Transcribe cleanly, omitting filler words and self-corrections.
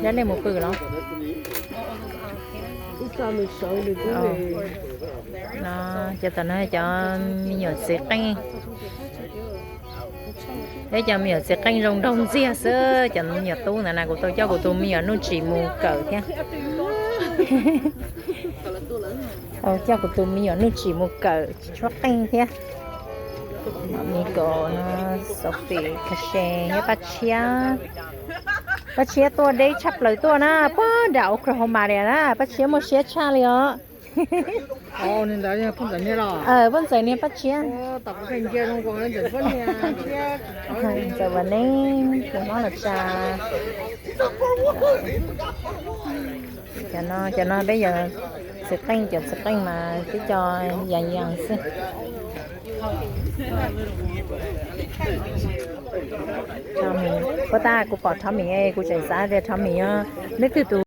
Giá này một bự lắm. Nó cho tao nói cho nhiều sẽ canh. Để cho mình sẽ canh rong đông xia sơ cho nhiều tu này của tôi cho của tôi mình nó chỉ mua cỡ thế. Cho của tôi mình nó chỉ mua cỡ cho canh thế. Mình có nó Sophie Cache nhé bác chiaตัวđấy chắp lờiตัวna bố đảo Oklahoma này na bác chia một chia cha liền nên đó nha, phân giải rồi. vẫn giờ này bác chia Tập cái kia không có để phân nha, chia. giờวันนี้của nó là trà cho nó bây giờ sẽ canh mà cái cho dàn xí cho mình có ta cũng bỏ cho mình ấy cũng chạy xa để cho mình nước từ từ